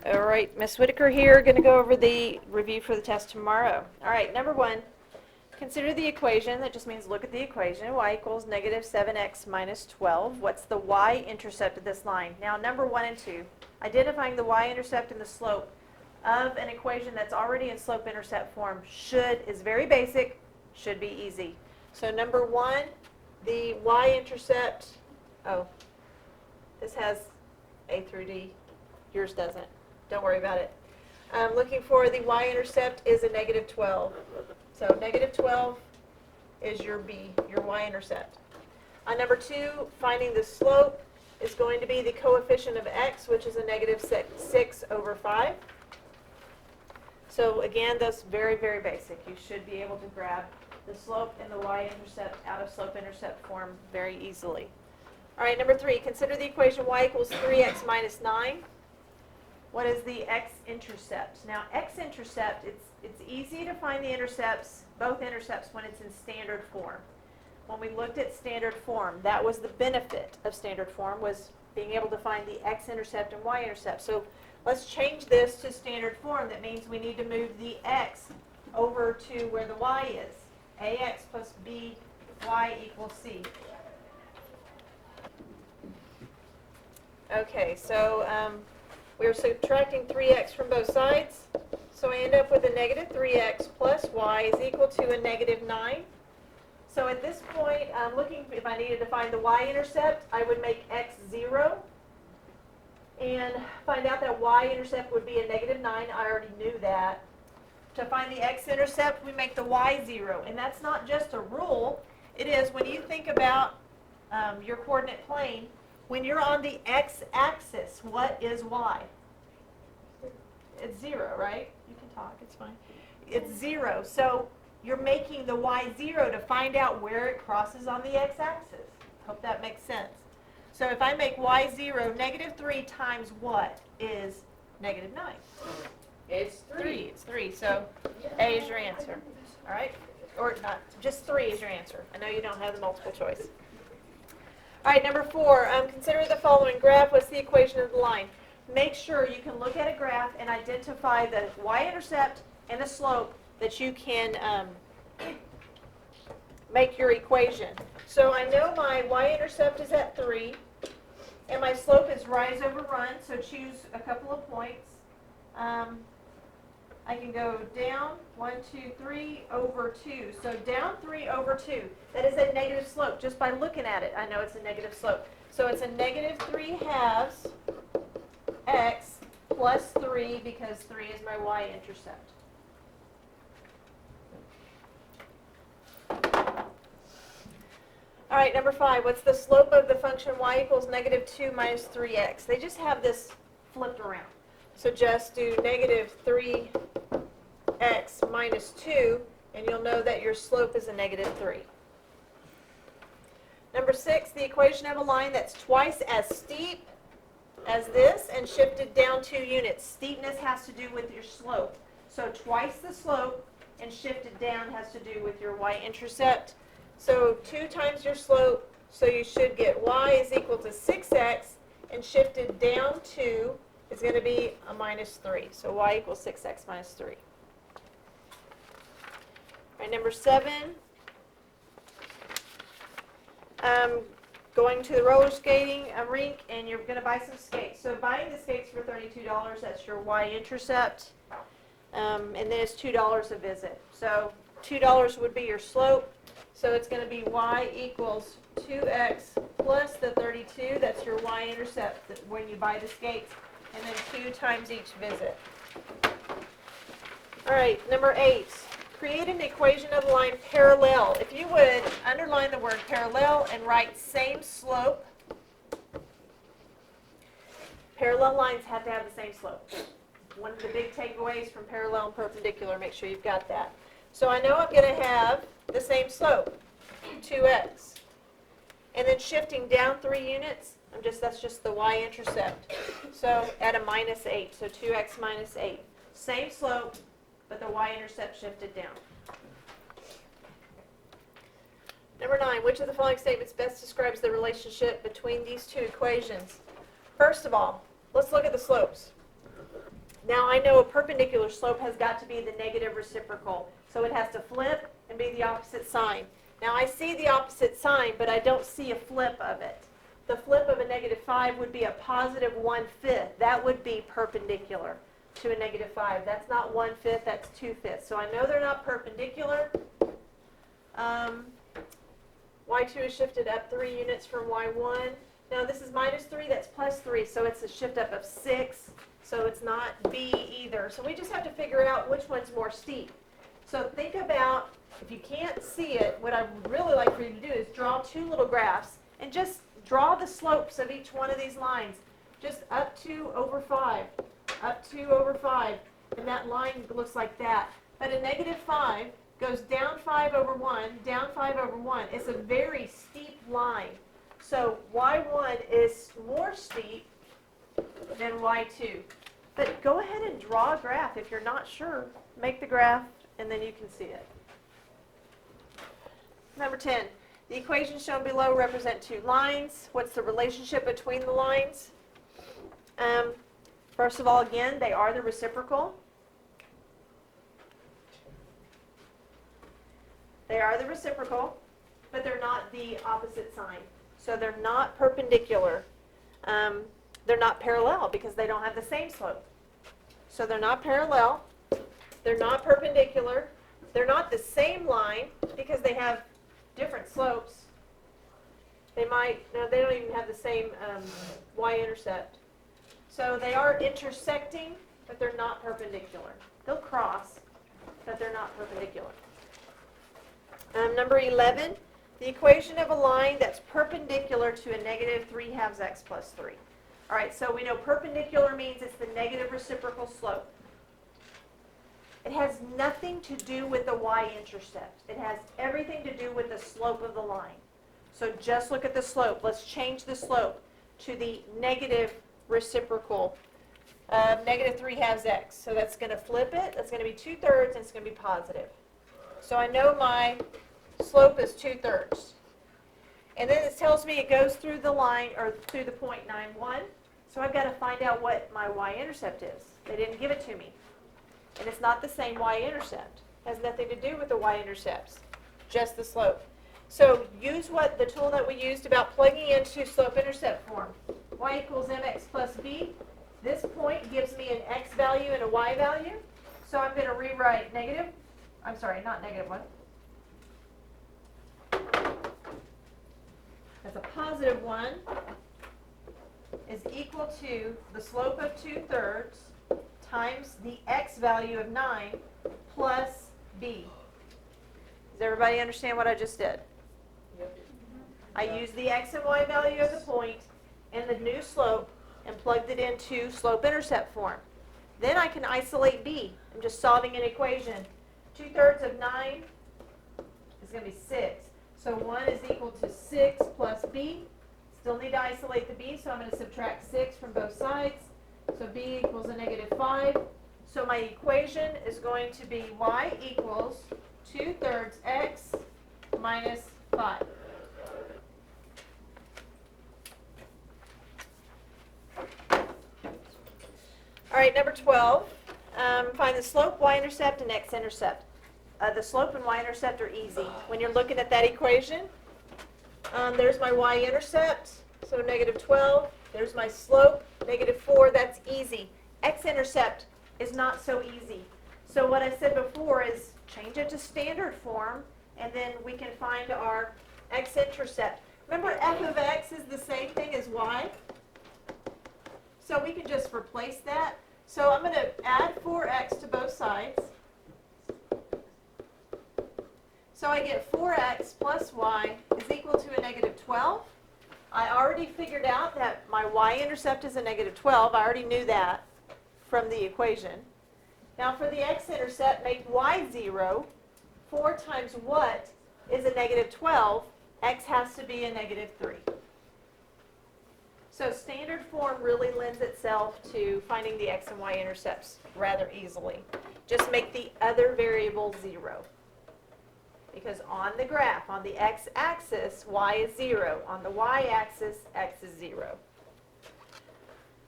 All right, Ms. Whitaker here, going to go over the review for the test tomorrow. All right, number one, consider the equation. That just means look at the equation. Y equals negative 7x minus 12. What's the y-intercept of this line? Now, number 1 and 2, identifying the y-intercept and the slope of an equation that's already in slope-intercept form is very basic, should be easy. So number 1, the y-intercept, this has A through D. Yours doesn't. Don't worry about it. Looking for the y-intercept is a negative 12. So negative 12 is your B, your y-intercept. Number 2, finding the slope is going to be the coefficient of x, which is a negative 6 over 5. So again, that's very, very basic. You should be able to grab the slope and the y-intercept out of slope-intercept form very easily. All right, number 3, consider the equation y equals 3x minus 9. What is the x-intercept? Now, x-intercept, it's easy to find the intercepts, both intercepts, when it's in standard form. When we looked at standard form, that was the benefit of standard form, was being able to find the x-intercept and y-intercept. So let's change this to standard form. That means we need to move the x over to where the y is. ax plus by equals c. Okay, so we're subtracting 3x from both sides, so I end up with a negative 3x plus y is equal to a negative 9. So at this point, looking if I needed to find the y-intercept, I would make x 0 and find out that y-intercept would be a negative 9. I already knew that. To find the x-intercept, we make the y 0, and that's not just a rule. It is when you think about your coordinate plane. When you're on the x-axis, what is y? It's 0, right? You can talk, it's fine. It's 0. So you're making the y 0 to find out where it crosses on the x-axis. Hope that makes sense. So if I make y 0, negative 3 times what is negative 9? It's 3. It's 3. So A is your answer. All right? Or not, just 3 is your answer. I know you don't have the multiple choice. All right, number 4, consider the following graph. What's the equation of the line? Make sure you can look at a graph and identify the y-intercept and the slope that you can make your equation. So I know my y-intercept is at 3, and my slope is rise over run, so choose a couple of points. I can go down 1, 2, 3 over 2. So down 3 over 2. That is a negative slope. Just by looking at it, I know it's a negative slope. So it's a negative 3 halves x plus 3 because 3 is my y-intercept. All right, number 5. What's the slope of the function y equals negative 2 minus 3x? They just have this flipped around. So just do negative 3x minus 2, and you'll know that your slope is a negative 3. Number 6, the equation of a line that's twice as steep as this and shifted down 2 units. Steepness has to do with your slope. So twice the slope and shifted down has to do with your y-intercept. So 2 times your slope, so you should get y is equal to 6x, and shifted down 2 is going to be a minus 3. So y equals 6x minus 3. All right, number 7, going to the roller skating rink, and you're going to buy some skates. So buying the skates for $32, that's your y-intercept, and then it's $2 a visit. So $2 would be your slope. So it's going to be y equals 2x plus the 32. That's your y-intercept when you buy the skates, and then 2 times each visit. All right, number 8. Create an equation of the line parallel. If you would underline the word parallel and write same slope. Parallel lines have to have the same slope. One of the big takeaways from parallel and perpendicular, make sure you've got that. So I know I'm going to have the same slope, 2x. And then shifting down 3 units, that's just the y-intercept. So at a minus 8, so 2x minus 8. Same slope, but the y-intercept shifted down. Number 9, which of the following statements best describes the relationship between these two equations? First of all, let's look at the slopes. Now I know a perpendicular slope has got to be the negative reciprocal, so it has to flip and be the opposite sign. Now I see the opposite sign, but I don't see a flip of it. The flip of a -5 would be a positive 1/5. That would be perpendicular to a -5. That's not 1/5, that's 2/5. So I know they're not perpendicular. Y2 is shifted up 3 units from Y1. Now this is -3, that's +3, so it's a shift up of 6. So it's not B either. So we just have to figure out which one's more steep. So think about, if you can't see it, what I would really like for you to do is draw 2 little graphs and just draw the slopes of each one of these lines. Just up to over 5, up to over 5, and that line looks like that. But a -5 goes down 5 over 1, down 5 over 1. It's a very steep line. So Y1 is more steep than Y2. But go ahead and draw a graph. If you're not sure, make the graph and then you can see it. Number 10, the equations shown below represent 2 lines. What's the relationship between the lines? First of all, again, they are the reciprocal. They are the reciprocal, but they're not the opposite sign. So they're not perpendicular. They're not parallel because they don't have the same slope. So they're not parallel. They're not perpendicular. They're not the same line because they have different slopes. They don't even have the same y-intercept. So they are intersecting, but they're not perpendicular. They'll cross, but they're not perpendicular. Number 11, the equation of a line that's perpendicular to a -3/2 x plus 3. All right, so we know perpendicular means it's the negative reciprocal slope. It has nothing to do with the y-intercept. It has everything to do with the slope of the line. So just look at the slope. Let's change the slope to the negative reciprocal of -3/2 x. So that's going to flip it. That's going to be 2/3, and it's going to be positive. So I know my slope is 2/3. And then it tells me it goes through the line, or through the point 91. So I've got to find out what my y-intercept is. They didn't give it to me. And it's not the same y-intercept. It has nothing to do with the y-intercepts, just the slope. So use the tool that we used about plugging into slope-intercept form. Y equals mx plus b. This point gives me an x value and a y value. So I'm going to rewrite not -1. That's a positive 1 is equal to the slope of 2/3 times the x value of 9 plus b. Does everybody understand what I just did? Yep. I used the x and y value of the point and the new slope and plugged it into slope-intercept form. Then I can isolate b. I'm just solving an equation. 2/3 of 9 is going to be 6. So 1 is equal to 6 plus b. Still need to isolate the b, so I'm going to subtract 6 from both sides. So b equals a -5. So my equation is going to be y equals 2/3 x minus 5. All right, number 12. Find the slope, y-intercept, and x-intercept. The slope and y-intercept are easy. When you're looking at that equation, there's my y-intercept, so -12. There's my slope, -4. That's easy. X-intercept is not so easy. So what I said before is change it to standard form, and then we can find our x-intercept. Remember, f of x is the same thing as y? So we can just replace that. So I'm going to add 4x to both sides. So I get 4x plus y is equal to a -12. I already figured out that my y-intercept is a -12. I already knew that from the equation. Now for the x-intercept, make y 0. 4 times what is a -12? X has to be a -3. So standard form really lends itself to finding the x and y intercepts rather easily. Just make the other variable 0. Because on the graph, on the x-axis, y is 0. On the y-axis, x is 0.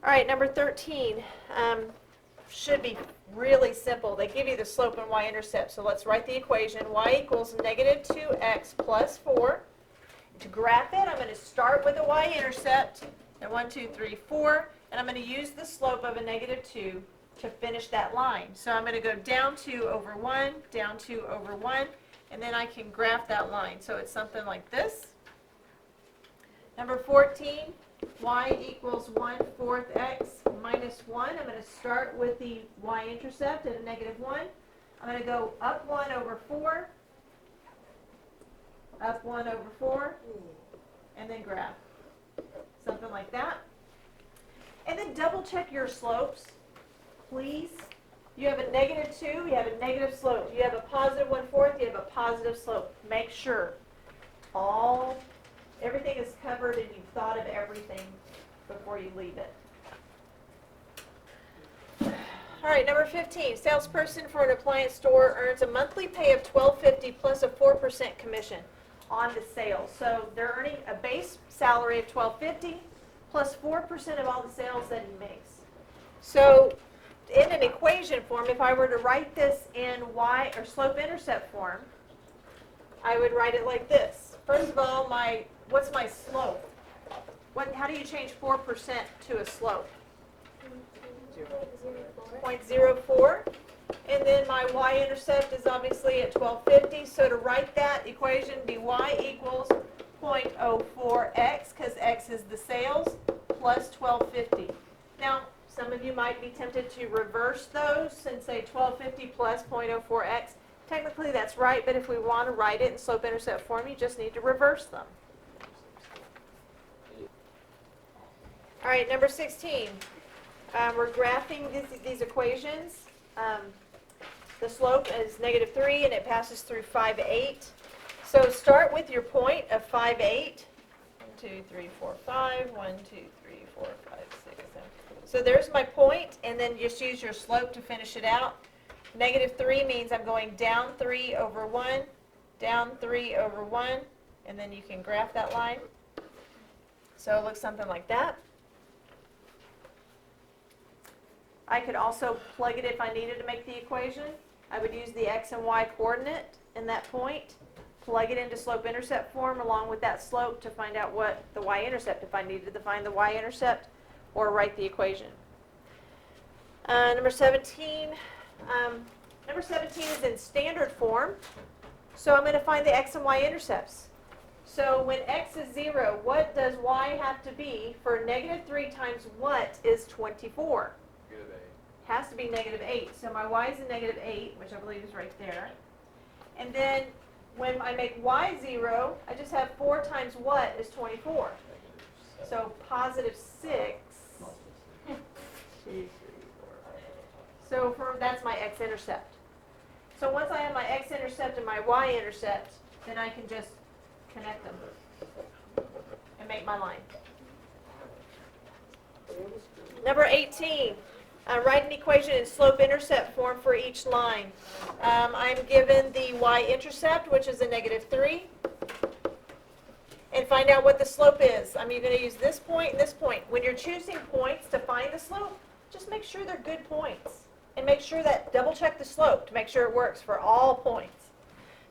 All right, number 13. should be really simple. They give you the slope and y-intercept. So let's write the equation. Y equals negative 2x plus 4. To graph it, I'm going to start with the y-intercept at 1, 2, 3, 4, and I'm going to use the slope of a negative 2 to finish that line. So I'm going to go down 2 over 1, down 2 over 1, and then I can graph that line. So it's something like this. Number 14, y equals 1/4 x minus 1. I'm going to start with the y-intercept at a negative 1. I'm going to go up 1 over 4, up 1 over 4, and then graph. Something like that. And then double check your slopes, please. You have a negative 2, you have a negative slope. You have a positive 1/4, you have a positive slope. Make sure everything is covered and you've thought of everything before you leave it. All right, number 15, salesperson for an appliance store earns a monthly pay of $12.50 plus a 4% commission on the sales. So they're earning a base salary of $12.50 plus 4% of all the sales that he makes. So in an equation form, if I were to write this in y or slope-intercept form, I would write it like this. First of all, what's my slope? How do you change 4% to a slope? 0.04. And then my y-intercept is obviously at 1250. So to write that equation, be y equals 0.04x, because x is the sales, plus 1250. Now, some of you might be tempted to reverse those and say 1250 plus 0.04x. Technically, that's right, but if we want to write it in slope-intercept form, you just need to reverse them. All right, number 16. We're graphing these equations. The slope is negative 3, and it passes through 5, 8. So start with your point of 5, 8. 1, 2, 3, 4, 5. 1, 2, 3, 4, 5, 6, 7. So there's my point, and then just use your slope to finish it out. Negative 3 means I'm going down 3 over 1, down 3 over 1, and then you can graph that line. So it looks something like that. I could also plug it if I needed to make the equation. I would use the x and y coordinate in that point, plug it into slope-intercept form along with that slope to find out what the y-intercept, if I needed to find the y-intercept, or write the equation. Number 17. Number 17 is in standard form, so I'm going to find the x and y intercepts. So when x is 0, what does y have to be for negative 3 times what is 24? Negative 8. Has to be negative 8. So my y is a negative 8, which I believe is right there. And then when I make y 0, I just have 4 times what is 24. So positive 6. So that's my x-intercept. So once I have my x-intercept and my y-intercept, then I can just connect them and make my line. Number 18, write an equation in slope-intercept form for each line. I'm given the y-intercept, which is a negative 3, and find out what the slope is. I'm going to use this point and this point. When you're choosing points to find the slope, just make sure they're good points. And make sure that, double check the slope to make sure it works for all points.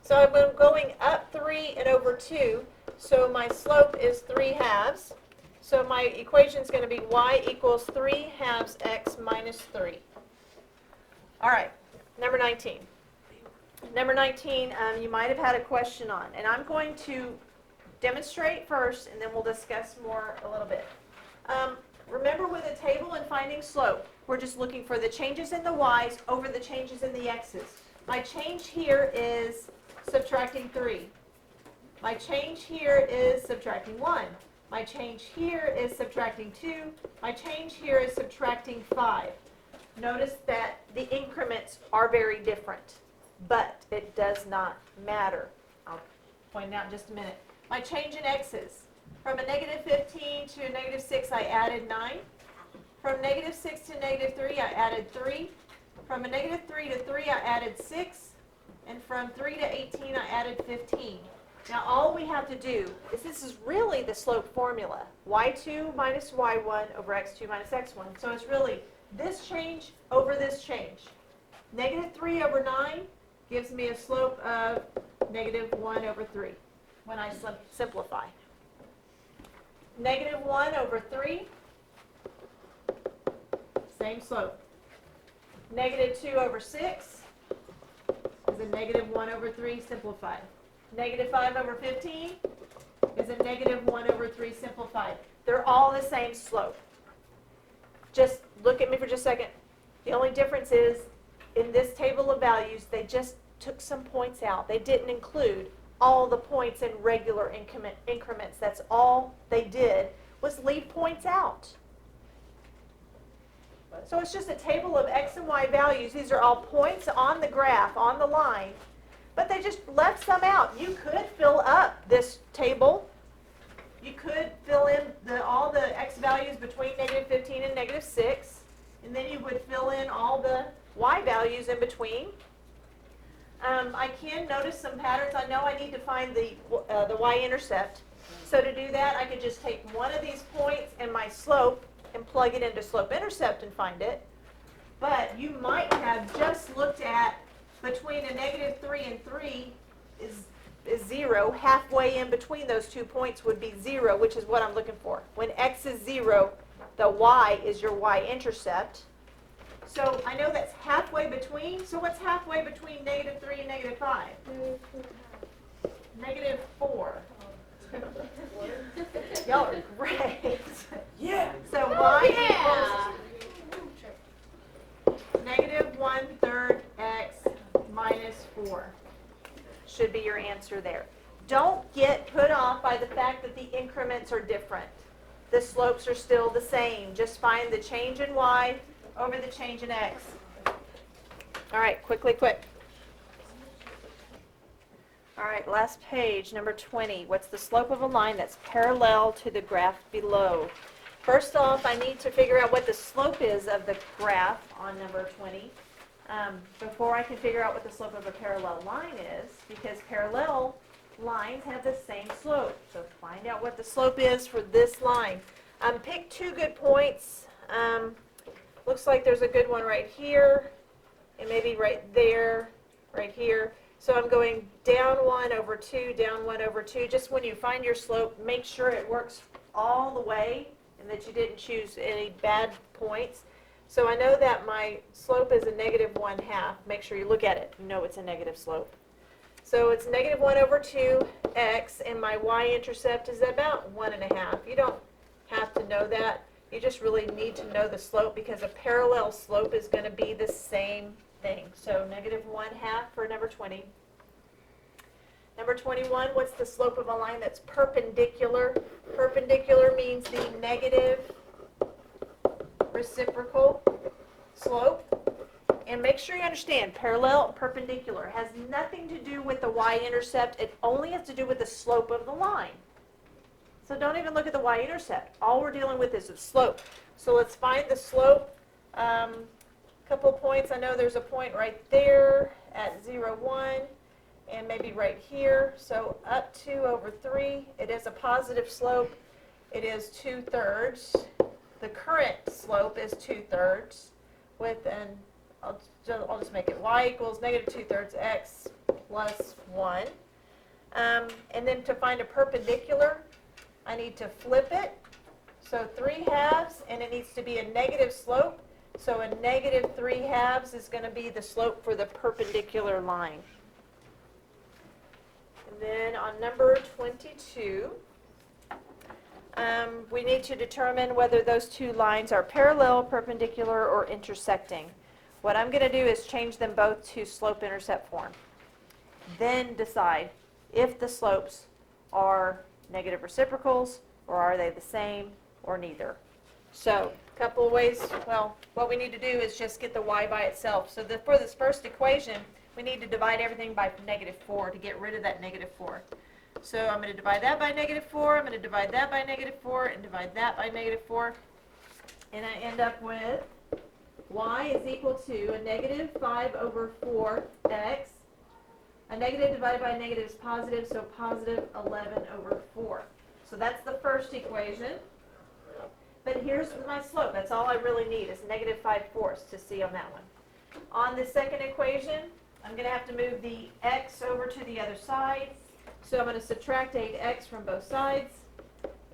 So I'm going up 3 and over 2, so my slope is 3/2. So my equation is going to be y equals 3/2 x minus 3. All right, number 19. Number 19, you might have had a question on, and I'm going to demonstrate first, and then we'll discuss more a little bit. Remember with a table and finding slope, we're just looking for the changes in the y's over the changes in the x's. My change here is subtracting 3. My change here is subtracting 1. My change here is subtracting 2. My change here is subtracting 5. Notice that the increments are very different, but it does not matter. I'll point it out in just a minute. My change in x's. From a negative 15 to a negative 6, I added 9. From negative 6 to negative 3, I added 3. From a negative 3 to 3, I added 6. And from 3 to 18, I added 15. Now all we have to do is, this is really the slope formula. Y2 minus y1 over x2 minus x1. So it's really this change over this change. Negative 3 over 9 gives me a slope of negative 1 over 3 when I simplify. Negative 1 over 3, same slope. Negative 2 over 6 is a negative 1 over 3 simplified. Negative 5 over 15 is a negative 1 over 3 simplified. They're all the same slope. Just look at me for just a second. The only difference is, in this table of values, they just took some points out. They didn't include all the points in regular increments. That's all they did, was leave points out. So it's just a table of x and y values. These are all points on the graph, on the line, but they just left some out. You could fill up this table. You could fill in all the x values between negative 15 and negative 6, and then you would fill in all the y values in between. I can notice some patterns. I know I need to find the y-intercept. So to do that, I could just take one of these points and my slope and plug it into slope-intercept and find it. But you might have just looked at between a negative 3 and 3 is 0. Halfway in between those 2 points would be 0, which is what I'm looking for. When x is 0, the y is your y-intercept. So I know that's halfway between. So what's halfway between negative 3 and negative 5? Negative 4. Y'all are great. Yeah. So y equals negative 1/3 x minus 4 should be your answer there. Don't get put off by the fact that the increments are different. The slopes are still the same. Just find the change in y over the change in x. All right, quick. All right, last page, number 20. What's the slope of a line that's parallel to the graph below? First off, I need to figure out what the slope is of the graph on number 20 before I can figure out what the slope of a parallel line is, because parallel lines have the same slope. So find out what the slope is for this line. Pick 2 good points. Looks like there's a good one right here, and maybe right there, right here. So I'm going down 1 over 2, down 1 over 2. Just when you find your slope, make sure it works all the way and that you didn't choose any bad points. So I know that my slope is a negative 1/2. Make sure you look at it. You know it's a negative slope. So it's negative 1 over 2x, and my y-intercept is about 1.5. You don't have to know that. You just really need to know the slope, because a parallel slope is going to be the same thing. So negative 1/2 for number 20. Number 21, what's the slope of a line that's perpendicular? Perpendicular means the negative reciprocal slope. And make sure you understand, parallel and perpendicular has nothing to do with the y-intercept. It only has to do with the slope of the line. So don't even look at the y-intercept. All we're dealing with is the slope. So let's find the slope. Couple of points. I know there's a point right there at 0, 1, and maybe right here. So up 2 over 3. It is a positive slope. It is 2/3. The current slope is 2/3 with an, I'll just make it y equals negative 2/3 x plus 1. And then to find a perpendicular, I need to flip it. So 3/2, and it needs to be a negative slope. So a negative 3/2 is going to be the slope for the perpendicular line. And then on number 22, we need to determine whether those 2 lines are parallel, perpendicular, or intersecting. What I'm going to do is change them both to slope-intercept form. Then decide if the slopes are negative reciprocals, or are they the same, or neither. So a couple of ways. Well, what we need to do is just get the y by itself. So for this first equation, we need to divide everything by negative 4 to get rid of that negative 4. So I'm going to divide that by negative 4, I'm going to divide that by negative 4, and divide that by negative 4. And I end up with y is equal to a negative 5 over 4x A negative divided by a negative is positive, so positive 11 over 4. So that's the first equation. But here's my slope. That's all I really need is negative 5/4 to see on that one. On the second equation, I'm going to have to move the x over to the other side. So I'm going to subtract 8x from both sides.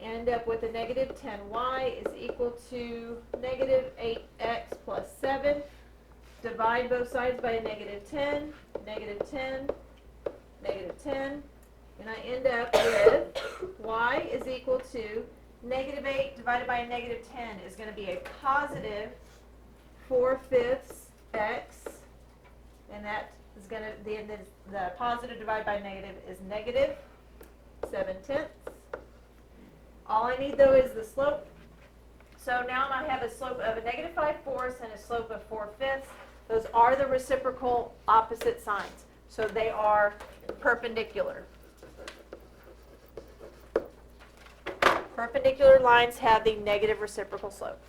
End up with a negative 10y is equal to negative 8x plus 7. Divide both sides by a negative 10, negative 10, negative 10. And I end up with y is equal to negative 8 divided by a negative 10 is going to be a positive 4/5 x. And that is going to, the positive divided by negative is negative 7/10. All I need though is the slope. So now I have a slope of a negative 5/4 and a slope of 4/5. Those are the reciprocal opposite signs. So they are perpendicular. Perpendicular lines have the negative reciprocal slope.